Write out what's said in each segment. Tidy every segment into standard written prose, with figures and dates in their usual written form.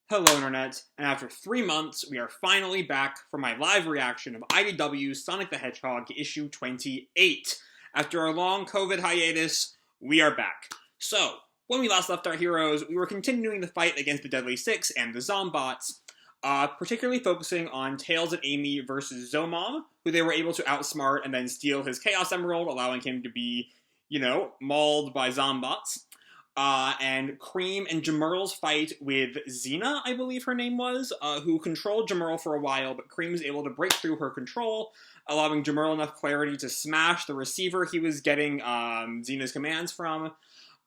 Hello Internet, and after 3 months, we are finally back for my live reaction of IDW Sonic the Hedgehog issue 28. After our long COVID hiatus, we are back. So, when we last left our heroes, we were continuing the fight against the Deadly Six and the Zombots, particularly focusing on Tails and Amy versus Zomom, who they were able to outsmart and then steal his Chaos Emerald, allowing him to be, mauled by Zombots. And Cream and Jamerl's fight with Xena, I believe her name was, who controlled Jamerl for a while, but Cream was able to break through her control, allowing Jamerl enough clarity to smash the receiver he was getting Xena's commands from.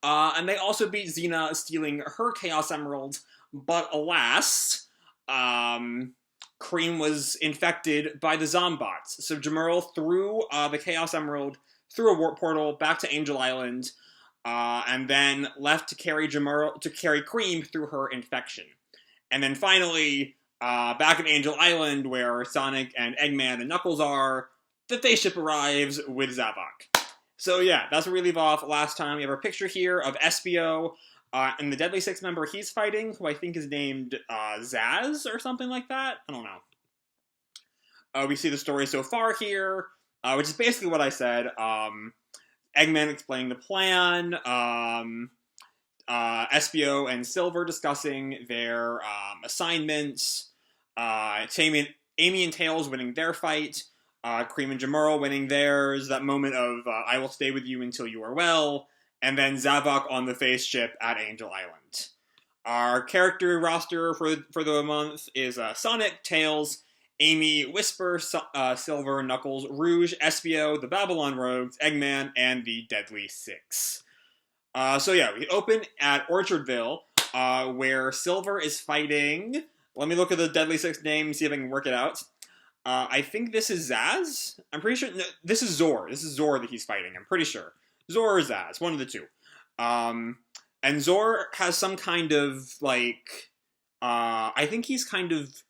And they also beat Xena, stealing her Chaos Emerald, but alas, Cream was infected by the Zombots. So Jamerl threw the Chaos Emerald through a warp portal back to Angel Island, and then left to carry Cream through her infection. And then finally, back at Angel Island, where Sonic and Eggman and Knuckles are, the face ship arrives with Zavok. So yeah, that's where we leave off last time. We have our picture here of Espio, and the Deadly Six member he's fighting, who I think is named Zazz or something like that. I don't know. We see the story so far here, which is basically what I said. Eggman explaining the plan, Espio and Silver discussing their assignments, Amy and Tails winning their fight, Cream and Jamerl winning theirs, that moment of I will stay with you until you are well, and then Zavok on the face ship at Angel Island. Our character roster for the month is Sonic, Tails, Amy, Whisper, Silver, Knuckles, Rouge, Espio, the Babylon Rogues, Eggman, and the Deadly Six. So yeah, we open at Orchardville, where Silver is fighting. Let me look at the Deadly Six name, see if I can work it out. I think this is Zazz? I'm pretty sure, no, this is Zora. This is Zora that he's fighting, I'm pretty sure. Zora or Zazz, one of the two. And Zora has some kind of, I think he's kind of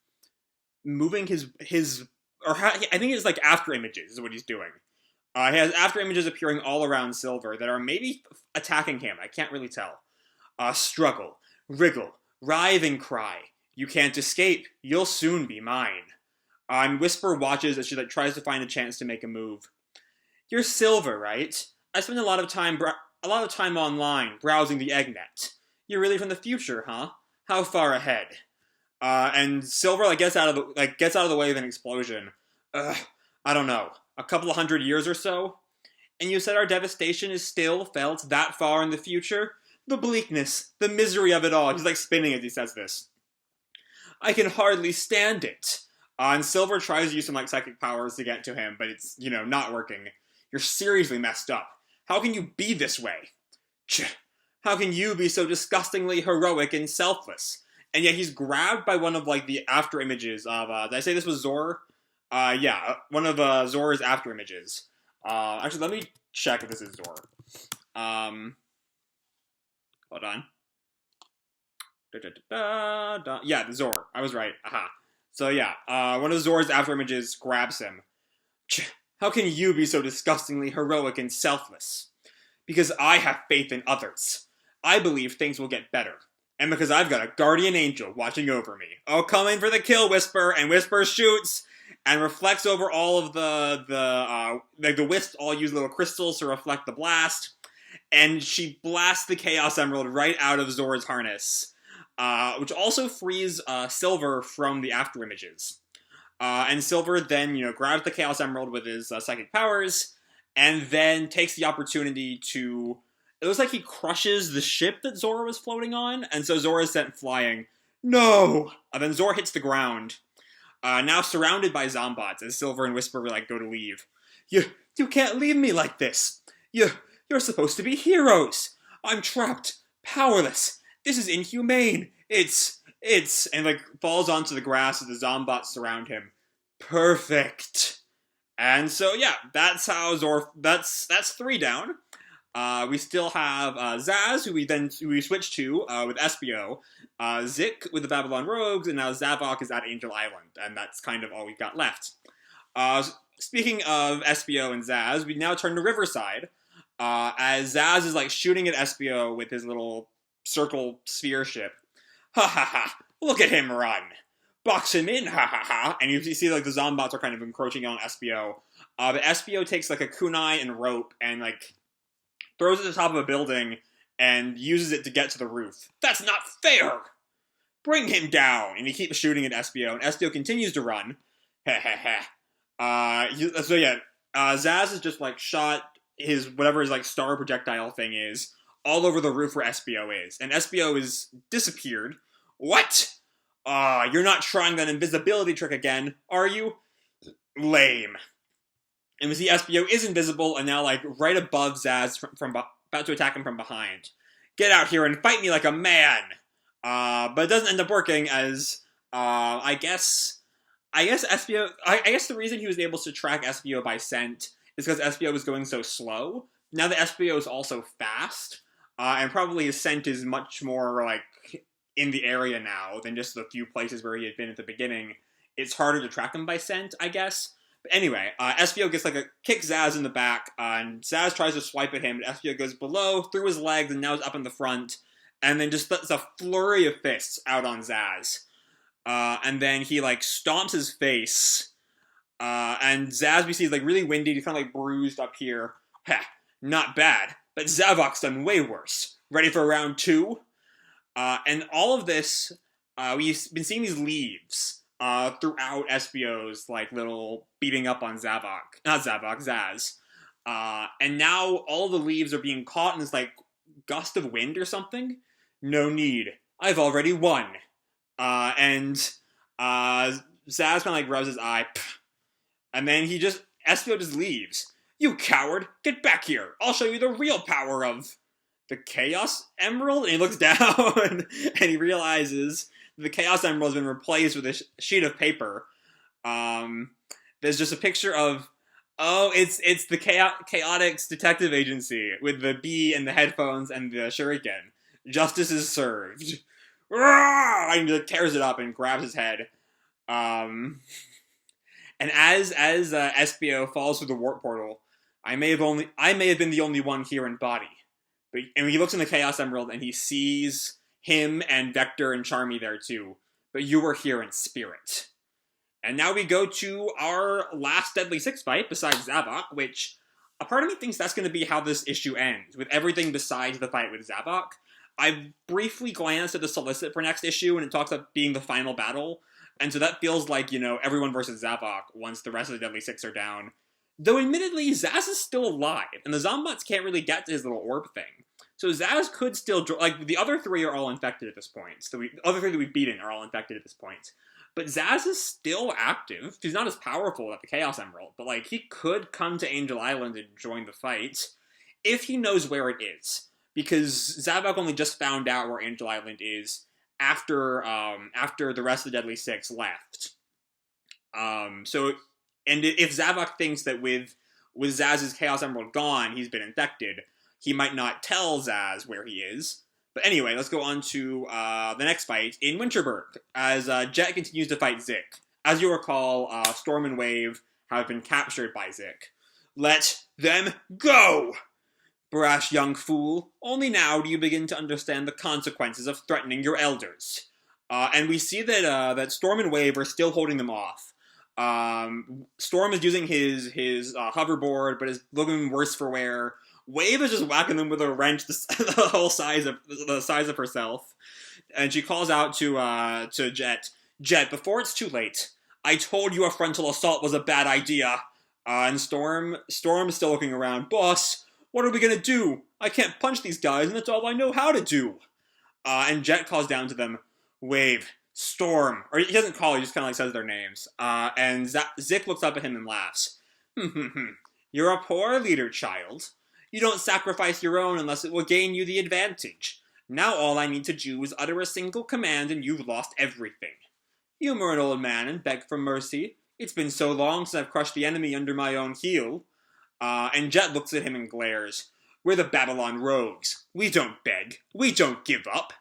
moving I think it's like after images is what he's doing. He has after images appearing all around Silver that are maybe attacking him. I can't really tell. Struggle, wriggle, writhe and cry. You can't escape. You'll soon be mine. And Whisper watches as she tries to find a chance to make a move. You're Silver, right? I spend a lot of time online browsing the Eggnet. You're really from the future, huh? How far ahead? And Silver gets out of the way of an explosion. I don't know, a couple of 100 years or so. And you said our devastation is still felt that far in the future? The bleakness, the misery of it all. He's spinning as he says this. I can hardly stand it. And Silver tries to use some psychic powers to get to him, but it's not working. You're seriously messed up. How can you be this way? How can you be so disgustingly heroic and selfless? And yet he's grabbed by one of the after images of did I say this was Zora? Yeah, one of Zora's after images. Actually, let me check if this is Zora. Hold on. Yeah, the Zora. I was right. Aha. So yeah, one of Zora's after images grabs him. How can you be so disgustingly heroic and selfless? Because I have faith in others. I believe things will get better. And because I've got a guardian angel watching over me. Oh, coming for the kill, Whisper! And Whisper shoots and reflects over all of the wisps all use little crystals to reflect the blast. And she blasts the Chaos Emerald right out of Zora's harness. Which also frees Silver from the after images. And Silver then, grabs the Chaos Emerald with his psychic powers, and then takes the opportunity to... It looks like he crushes the ship that Zora was floating on, and so Zora is sent flying. No! And then Zora hits the ground, now surrounded by Zombots, as Silver and Whisper go to leave. You can't leave me like this! You're supposed to be heroes! I'm trapped, powerless! This is inhumane! It's... And falls onto the grass as the Zombots surround him. Perfect! And so, yeah, that's how Zora... That's 3 down. We still have Zazz, who we switch to with Espio, Zick with the Babylon Rogues, and now Zavok is at Angel Island, and that's kind of all we've got left. Speaking of Espio and Zazz, we now turn to Riverside, as Zazz is shooting at Espio with his little circle sphere ship. Ha ha ha! Look at him run! Box him in, ha ha ha! And you see, like, the Zombots are kind of encroaching on Espio. But Espio takes, like, a kunai and rope and, like, throws it at the top of a building and uses it to get to the roof. That's not fair! Bring him down! And he keeps shooting at Espio, and Espio continues to run. Heh heh heh. So yeah, Zazz has just, like, shot whatever his, like, star projectile thing is all over the roof where Espio is. And Espio is disappeared. What? You're not trying that invisibility trick again, are you? Lame. And we see Espio is invisible and now, like, right above Zazz about to attack him from behind. Get out here and fight me like a man! But it doesn't end up working as, I guess Espio, I guess the reason he was able to track Espio by scent is because Espio was going so slow. Now that Espio is also fast, and probably his scent is much more, like, in the area now than just the few places where he had been at the beginning, it's harder to track him by scent, I guess. But anyway, Espio gets, like, kicks Zazz in the back, and Zazz tries to swipe at him, but Espio goes below, through his legs, and now is up in the front, and then just lets a flurry of fists out on Zazz. And then he, like, stomps his face, and Zazz, we see, is, like, really windy, he's kind of, like, bruised up here. Heh, not bad, but Zavok's done way worse. Ready for round 2? And all of this, we've been seeing these leaves throughout Espio's, like, little beating up on Zavok. Not Zavok, Zazz. And now all the leaves are being caught in this, like, gust of wind or something. No need. I've already won. And Zazz kind of, like, rubs his eye. And then Espio just leaves. You coward! Get back here! I'll show you the real power of the Chaos Emerald? And he looks down and he realizes the Chaos Emerald has been replaced with a sheet of paper. There's just a picture of, it's the Chaotix Detective Agency with the bee and the headphones and the shuriken. Justice is served. And he tears it up and grabs his head. And as Espio falls through the warp portal, I may have been the only one here in body. And he looks in the Chaos Emerald and he sees him and Vector and Charmy there too. But you were here in spirit. And now we go to our last Deadly Six fight besides Zavok, which a part of me thinks that's going to be how this issue ends, with everything besides the fight with Zavok. I briefly glanced at the solicit for next issue and it talks about being the final battle. And so that feels like, everyone versus Zavok once the rest of the Deadly Six are down. Though admittedly, Zazz is still alive, and the Zombots can't really get to his little orb thing. So Zazz could still, like, the other three are all infected at this point. So the other three that we've beaten are all infected at this point. But Zazz is still active. He's not as powerful at the Chaos Emerald, but, like, he could come to Angel Island and join the fight if he knows where it is. Because Zavok only just found out where Angel Island is after the rest of the Deadly Six left. And if Zavok thinks that with Zazz's Chaos Emerald gone, he's been infected, he might not tell Zazz where he is. But anyway, let's go on to the next fight in Winterberg, as Jet continues to fight Zick. As you recall, Storm and Wave have been captured by Zick. Let them go! Brash young fool, only now do you begin to understand the consequences of threatening your elders. And we see that Storm and Wave are still holding them off. Storm is using his hoverboard, but is looking worse for wear. Wave is just whacking them with a wrench the whole size of herself. And she calls out to Jet. Jet, before it's too late, I told you a frontal assault was a bad idea. And Storm is still looking around. Boss, what are we gonna do? I can't punch these guys, and that's all I know how to do. And Jet calls down to them. Wave, Storm, or he doesn't call, he just kind of like says their names. And Zick looks up at him and laughs. You're a poor leader, child. You don't sacrifice your own unless it will gain you the advantage. Now all I need to do is utter a single command and you've lost everything. Humor an old man and beg for mercy. It's been so long since I've crushed the enemy under my own heel. And Jet looks at him and glares. We're the Babylon rogues. We don't beg. We don't give up.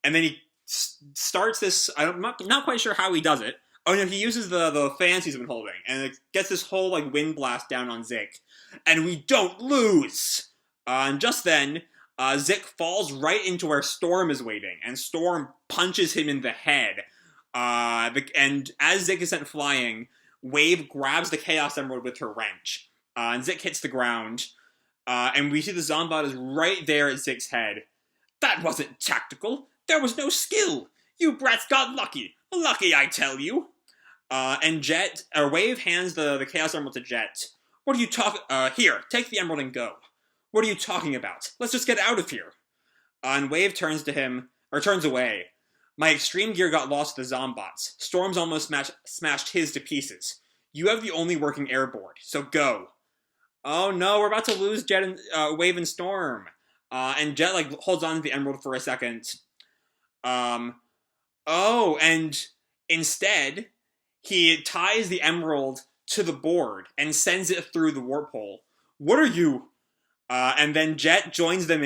And then he starts this, I'm not quite sure how he does it. Oh no, he uses the fans he's been holding, and it gets this whole, like, wind blast down on Zick. And we don't lose! And just then, Zick falls right into where Storm is waiting, and Storm punches him in the head. And as Zick is sent flying, Wave grabs the Chaos Emerald with her wrench, and Zick hits the ground. And we see the Zombot is right there at Zick's head. That wasn't tactical. There was no skill. You brats got lucky. Lucky, I tell you. And Wave hands the Chaos Emerald to Jet. What are you talking? Here, take the emerald and go. What are you talking about? Let's just get out of here. And Wave turns away. My extreme gear got lost to the Zombots. Storm's almost smashed his to pieces. You have the only working airboard, so go. Oh no, we're about to lose Wave and Storm. And Jet holds on to the emerald for a second. And instead, he ties the emerald to the board and sends it through the warp hole. What are you? And then Jet joins them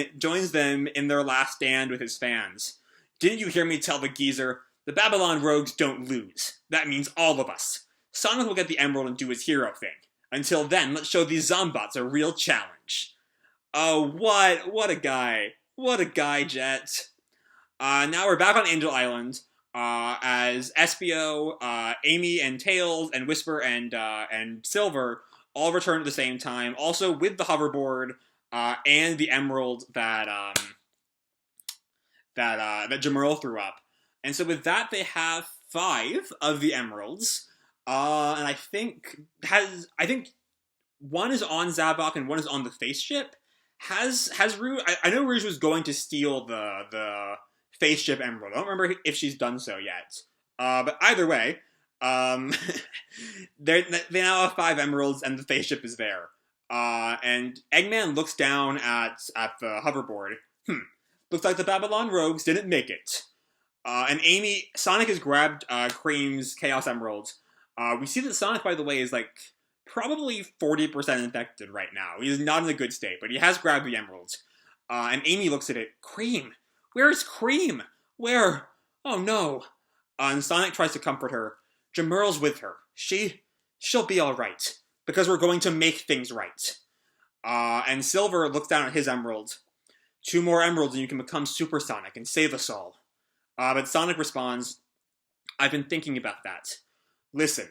in their last stand with his fans. Didn't you hear me tell the geezer? The Babylon rogues don't lose. That means all of us. Sonic will get the emerald and do his hero thing. Until then, let's show these Zombots a real challenge. Oh, what a guy. What a guy, Jet. Now we're back on Angel Island, as Espio, Amy and Tails, and Whisper and Silver all return at the same time, also with the hoverboard, and the emerald that Jamerl threw up. And so with that, they have 5 of the emeralds. And I think one is on Zavok and one is on the face ship. Has Rouge? I know Rouge was going to steal the face ship emerald. I don't remember if she's done so yet. But either way, they now have 5 emeralds and the face ship is there. And Eggman looks down at the hoverboard. Looks like the Babylon rogues didn't make it. And Sonic has grabbed Cream's Chaos Emerald. We see that Sonic, by the way, is probably 40% infected right now. He's not in a good state, but he has grabbed the emeralds. And Amy looks at it. Cream! Where's Cream? Where? Oh no. And Sonic tries to comfort her. Jamerl's with her. She'll be alright. Because we're going to make things right. And Silver looks down at his emerald. 2 more emeralds and you can become Super Sonic and save us all. But Sonic responds, I've been thinking about that. Listen,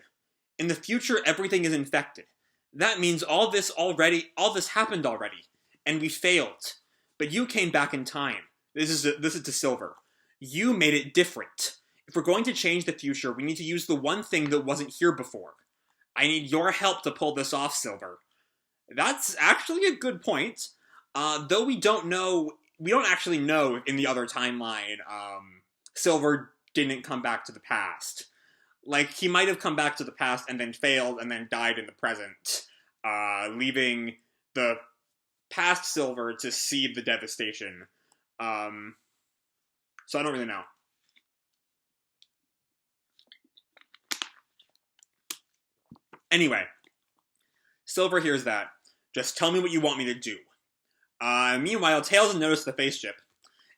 in the future everything is infected. That means all this happened already. And we failed. But you came back in time. This is to Silver. You made it different. If we're going to change the future, we need to use the one thing that wasn't here before. I need your help to pull this off, Silver. That's actually a good point. Though we don't actually know in the other timeline, Silver didn't come back to the past. He might have come back to the past and then failed and then died in the present, leaving the past Silver to see the devastation. So I don't really know. Anyway, Silver hears that. Just tell me what you want me to do. Meanwhile, Tails has noticed the face ship.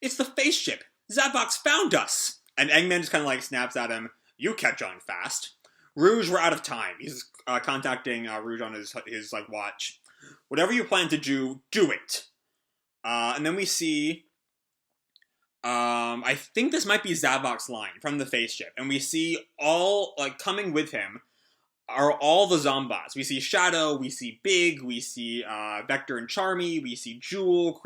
It's the face ship! Zavok's found us! And Eggman just kind of snaps at him. You catch on fast. Rouge, we're out of time. He's contacting Rouge on his watch. Whatever you plan to do, do it. And then we see... I think this might be Zavok's line from the face ship. And we see all, coming with him are all the Zombots. We see Shadow, we see Big, we see Vector and Charmy, we see Jewel,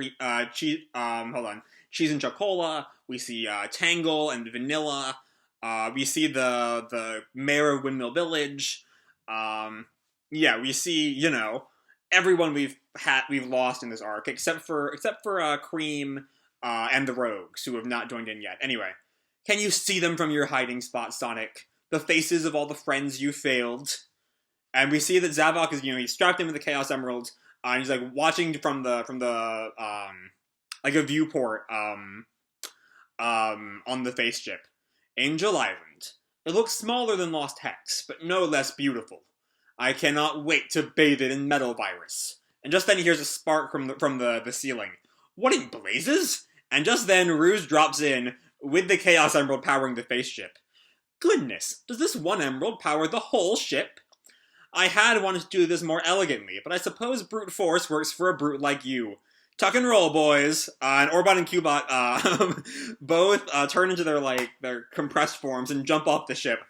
Cheese and Chocola, we see Tangle and Vanilla, we see the mayor of Windmill Village. We see, everyone we've lost in this arc, except for Cream and the Rogues, who have not joined in yet. Anyway, can you see them from your hiding spot, Sonic? The faces of all the friends you failed. And we see that Zavok is, he's strapped in with the Chaos Emerald, and he's watching from the a viewport on the face ship. Angel Island. It looks smaller than Lost Hex, but no less beautiful. I cannot wait to bathe it in Metal Virus. And just then he hears a spark from the ceiling. What in blazes? And just then Rouge drops in with the Chaos Emerald powering the face ship. Goodness, does this one emerald power the whole ship? I had wanted to do this more elegantly, but I suppose brute force works for a brute like you. Tuck and roll, boys. And Orbot and Cubot both turn into their compressed forms and jump off the ship.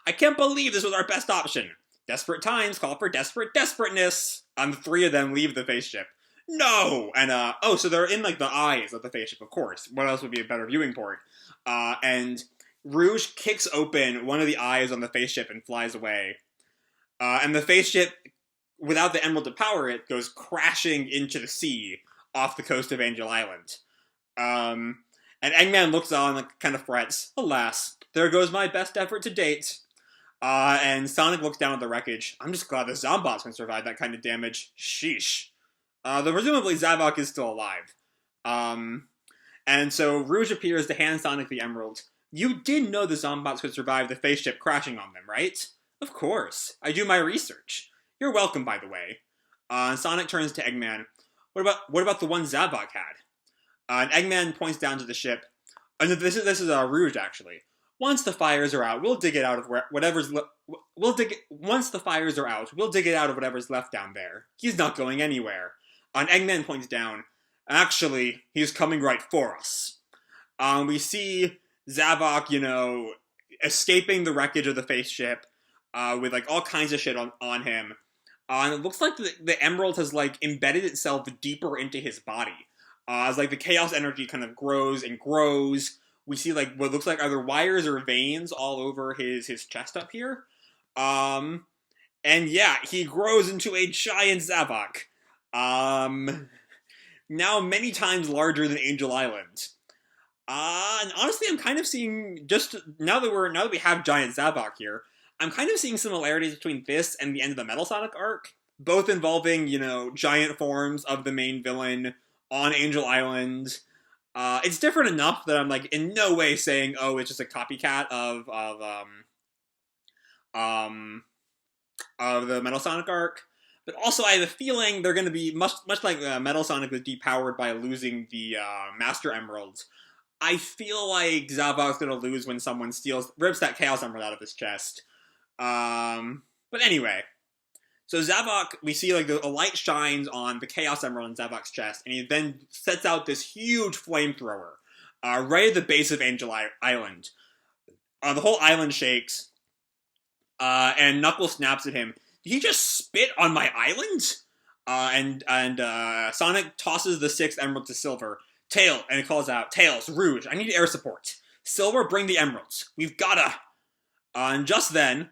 I can't believe this was our best option. Desperate times call for desperate desperateness. And the three of them leave the face ship. No! And, so they're in, the eyes of the face ship, of course. What else would be a better viewing port? And Rouge kicks open one of the eyes on the face ship and flies away. And the face ship, without the emerald to power it, goes crashing into the sea off the coast of Angel Island. And Eggman looks on and kind of frets. Alas, there goes my best effort to date. And Sonic looks down at the wreckage. I'm just glad the Zombots can survive that kind of damage. Sheesh. Though presumably Zavok is still alive. And so Rouge appears to hand Sonic the emerald. You did know the Zombots could survive the face ship crashing on them, right? Of course. I do my research. You're welcome, by the way. Sonic turns to Eggman. What about the one Zavok had? And Eggman points down to the ship. And this is Rouge, actually. Once the fires are out, we'll dig it out of whatever's once the fires are out, we'll dig it out of whatever's left down there. He's not going anywhere. And Eggman points down. Actually, he's coming right for us. We see Zavok, escaping the wreckage of the face ship, with all kinds of shit on him. And it looks like the emerald has embedded itself deeper into his body. As the chaos energy kind of grows and grows. We see what looks like either wires or veins all over his chest up here. And yeah, he grows into a giant Zavok. Now many times larger than Angel Island. And honestly, I'm kind of seeing, just now that we have giant Zavok here, I'm kind of seeing similarities between this and the end of the Metal Sonic arc, both involving, giant forms of the main villain on Angel Island. It's different enough that I'm in no way saying, oh, it's just a copycat of the Metal Sonic arc. But also, I have a feeling they're going to be much like Metal Sonic was depowered by losing the Master Emeralds. I feel like Zavok's going to lose when someone rips that Chaos Emerald out of his chest. But anyway, so Zavok, we see a light shines on the Chaos Emerald in Zavok's chest, and he then sets out this huge flamethrower right at the base of Angel Island. The whole island shakes, and Knuckles snaps at him. Did he just spit on my island? And Sonic tosses the 6th emerald to Silver. And it calls out, Tails, Rouge, I need air support. Silver, bring the emeralds. We've gotta. And just then,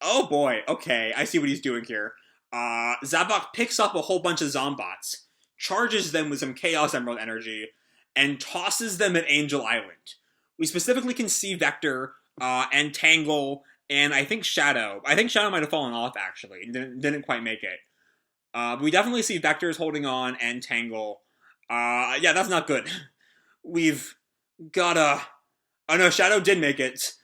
oh boy, okay, I see what he's doing here. Zavok picks up a whole bunch of Zombots, charges them with some Chaos Emerald energy, and tosses them at Angel Island. We specifically can see Vector, and Tangle, and I think Shadow. I think Shadow might have fallen off, actually, and didn't quite make it. But we definitely see Vector's holding on, and Tangle. Yeah, that's not good. We've gotta... Oh no, Shadow did make it.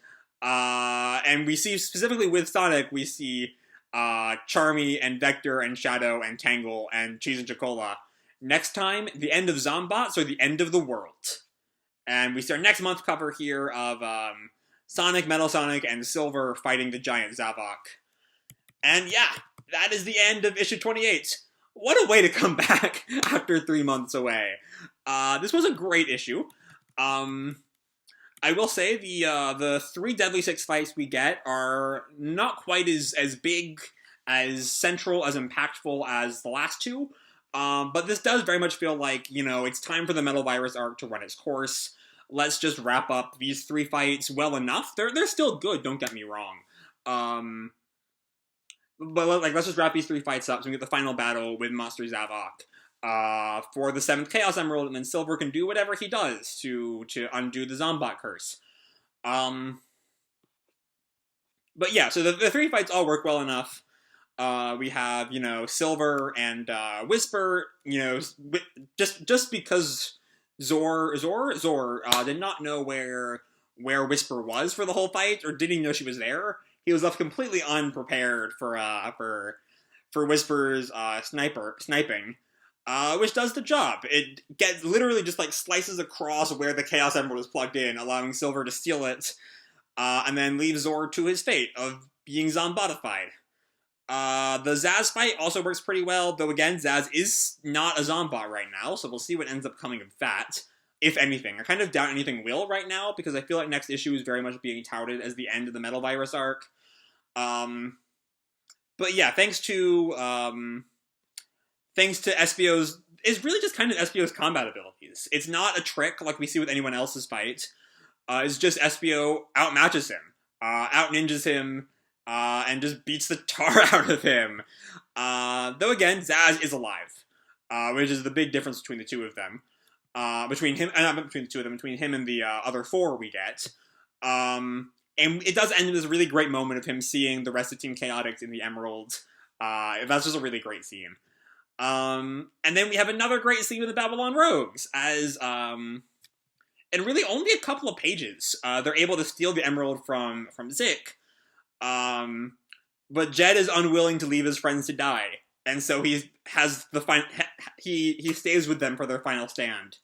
And we see, specifically with Sonic, we see Charmy and Vector and Shadow and Tangle and Cheese and Chocola. Next time, the end of Zombots or the end of the world. And we see our next month cover here of Sonic, Metal Sonic, and Silver fighting the giant Zavok. And yeah, that is the end of issue 28. What a way to come back after 3 months away. This was a great issue. I will say the 3 Deadly Six fights we get are not quite as big, as central, as impactful as the last 2. But this does very much feel like, it's time for the Metal Virus arc to run its course. Let's just wrap up these 3 fights well enough. They're still good, don't get me wrong. But let's just wrap these 3 fights up so we get the final battle with Monster Zavok. For the 7th Chaos Emerald, and then Silver can do whatever he does to undo the Zombot curse. But yeah, so the 3 fights all work well enough. We have, Silver and Whisper, just because Zora did not know where Whisper was for the whole fight, or didn't even know she was there. He was left completely unprepared for Whisper's sniping. Which does the job. It literally just slices across where the Chaos Emerald is plugged in, allowing Silver to steal it, and then leaves Zora to his fate of being zombotified. The Zazz fight also works pretty well, though again, Zazz is not a Zombot right now, so we'll see what ends up coming of that, if anything. I kind of doubt anything will right now, because I feel like next issue is very much being touted as the end of the Metal Virus arc. But yeah, thanks to Espio's, it's really just kind of Espio's combat abilities. It's not a trick like we see with anyone else's fight. It's just Espio outmatches him, out-ninjas him, and just beats the tar out of him. Though again, Zazz is alive, which is the big difference between the two of them. Between him, not between the two of them, between him and the other four we get. And it does end in this really great moment of him seeing the rest of Team Chaotix in the Emerald. That's just a really great scene. And then we have another great scene with the Babylon Rogues, as, in really only a couple of pages, they're able to steal the Emerald from Zick. But Jed is unwilling to leave his friends to die, and so he stays with them for their final stand.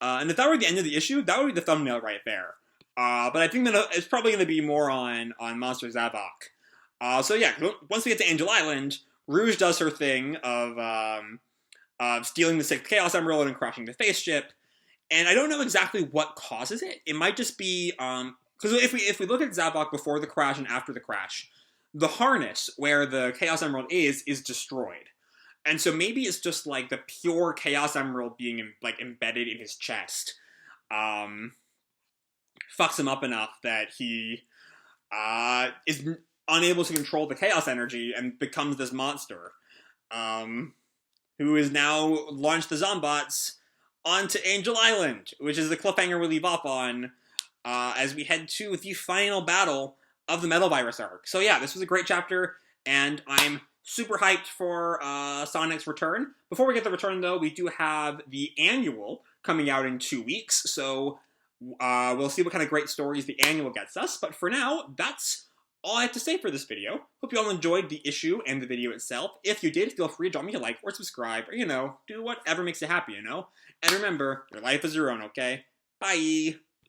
And if that were the end of the issue, that would be the thumbnail right there. But I think that it's probably going to be more on Monster Zavok. So yeah, once we get to Angel Island, Rouge does her thing of stealing the 6th Chaos Emerald and crashing the spaceship. And I don't know exactly what causes it. It might just be, because if we look at Zavok before the crash and after the crash, the harness where the Chaos Emerald is destroyed. And so maybe it's just like the pure Chaos Emerald being embedded in his chest. Fucks him up enough that he is unable to control the chaos energy and becomes this monster, who has now launched the Zombots onto Angel Island, which is the cliffhanger we leave off on as we head to the final battle of the Metal Virus arc. So yeah, this was a great chapter, and I'm super hyped for Sonic's return. Before we get the return, though, we do have the annual coming out in 2 weeks, so we'll see what kind of great stories the annual gets us. But for now, that's all I have to say for this video. Hope you all enjoyed the issue and the video itself. If you did, feel free to drop me a like or subscribe, or, do whatever makes you happy, And remember, your life is your own, okay? Bye!